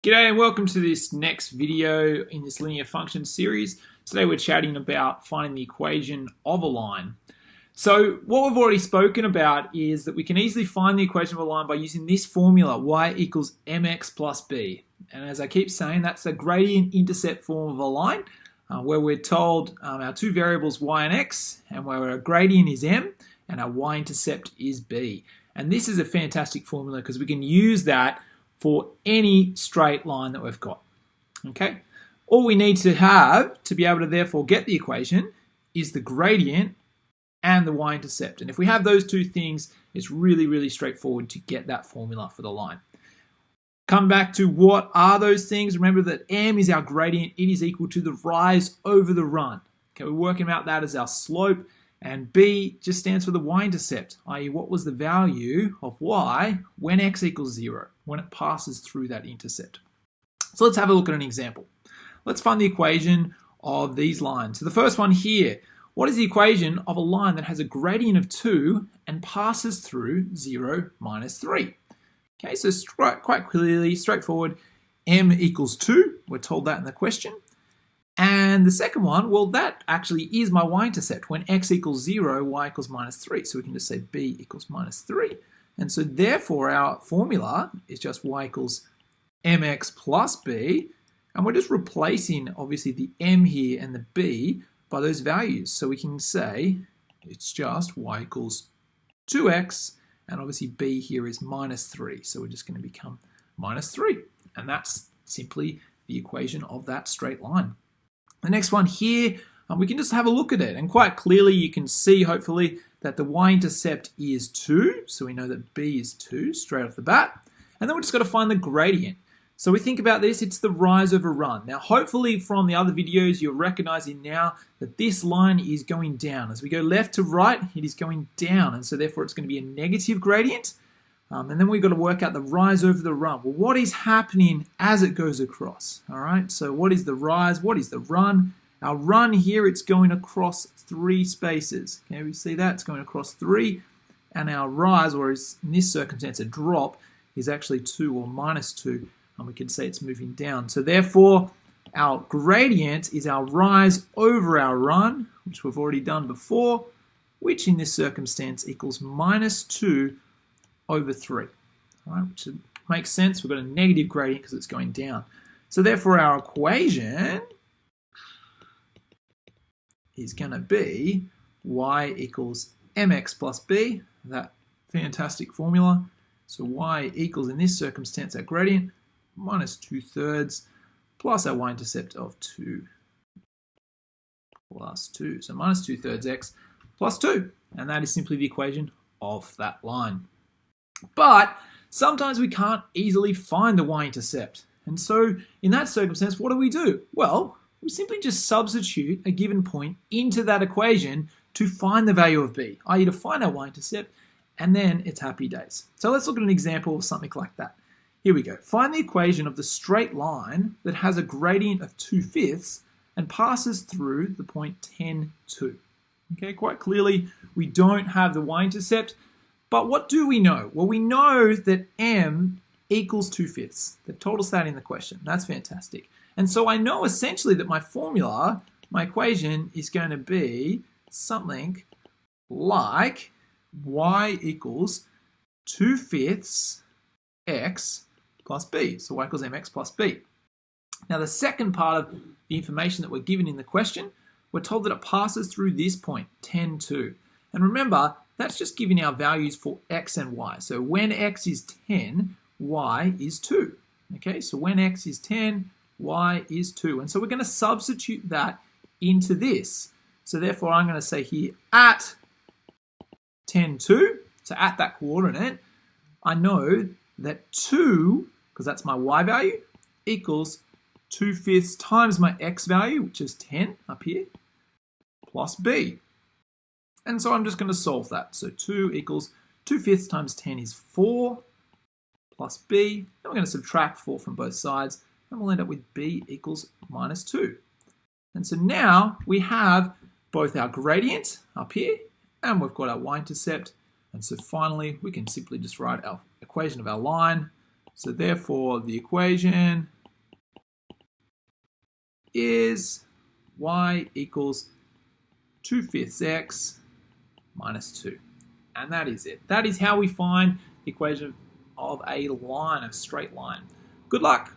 G'day and welcome to this next video in this linear function series. Today we're chatting about finding the equation of a line. So what we've already spoken about is that we can easily find the equation of a line by using this formula, y equals mx plus b. And as I keep saying, that's the gradient intercept form of a line where we're told our two variables y and x, and where our gradient is m and our y-intercept is b. And this is a fantastic formula because we can use that for any straight line that we've got. Okay, all we need to have to be able to therefore get the equation is the gradient and the y-intercept. And if we have those two things, it's really straightforward to get that formula for the line. Come back to what are those things. Remember that m is our gradient. It is equal to the rise over the run. Okay, we're working out that as our slope. And b just stands for the y-intercept, i.e. what was the value of y when x equals 0, when it passes through that intercept. So let's have a look at an example. Let's find the equation of these lines. So the first one here, what is the equation of a line that has a gradient of 2 and passes through 0 minus 3? Okay, so quite clearly, straightforward, m equals 2. We're told that in the question. And the second one, well, that actually is my y-intercept. When x equals 0, y equals minus 3. So we can just say b equals minus 3. And so therefore our formula is just y equals mx plus b. And we're just replacing, obviously, the m here and the b by those values. So we can say it's just y equals 2x. And obviously b here is minus 3. So we're just going to become minus 3. And that's simply the equation of that straight line. The next one here, we can just have a look at it, and quite clearly you can see, hopefully, that the y-intercept is 2, so we know that b is 2 straight off the bat, and then we've just got to find the gradient. So we think about this, it's the rise over run. Now hopefully from the other videos you're recognizing now that this line is going down. As we go left to right, it is going down, and so therefore it's going to be a negative gradient. And then we've got to work out the rise over the run. Well, what is happening as it goes across? All right, so what is the rise? What is the run? Our run here, it's going across 3 spaces. Okay, we see that, it's going across 3. And our rise, or is in this circumstance a drop, is actually 2 or minus 2. And we can say it's moving down. So therefore, our gradient is our rise over our run, which we've already done before, which in this circumstance equals minus 2 over 3, all right, which makes sense. We've got a negative gradient because it's going down. So therefore our equation is going to be y equals mx plus b, that fantastic formula. So y equals, in this circumstance, our gradient, minus 2/3 plus our y-intercept of 2 plus 2. So minus 2/3 x plus 2. And that is simply the equation of that line. But sometimes we can't easily find the y-intercept. And so in that circumstance, what do? Well, we simply just substitute a given point into that equation to find the value of b, i.e. to find our y-intercept, and then it's happy days. So let's look at an example of something like that. Here we go. Find the equation of the straight line that has a gradient of 2/5 and passes through the point 10, 2. Okay, quite clearly we don't have the y-intercept. But what do we know? Well, we know that m equals 2/5. They've told us that in the question. That's fantastic. And so I know essentially that my formula, my equation, is going to be something like y equals 2/5 x plus b. So y equals mx plus b. Now the second part of the information that we're given in the question, we're told that it passes through this point, 10, 2. And remember, that's just giving our values for x and y. So when x is 10, y is 2. Okay, so when x is 10, y is 2. And so we're going to substitute that into this. So therefore, I'm going to say here at 10, 2, so at that coordinate, I know that 2, because that's my y value, equals 2/5 times my x value, which is 10 up here, plus b. And so I'm just going to solve that. So 2 equals 2/5 times 10 is 4 plus b. Then we're going to subtract 4 from both sides, and we'll end up with b equals minus 2. And so now we have both our gradient up here, and we've got our y-intercept. And so finally, we can simply just write our equation of our line. So therefore, the equation is y equals 2/5 x minus 2. And that is it. That is how we find the equation of a line, a straight line. Good luck.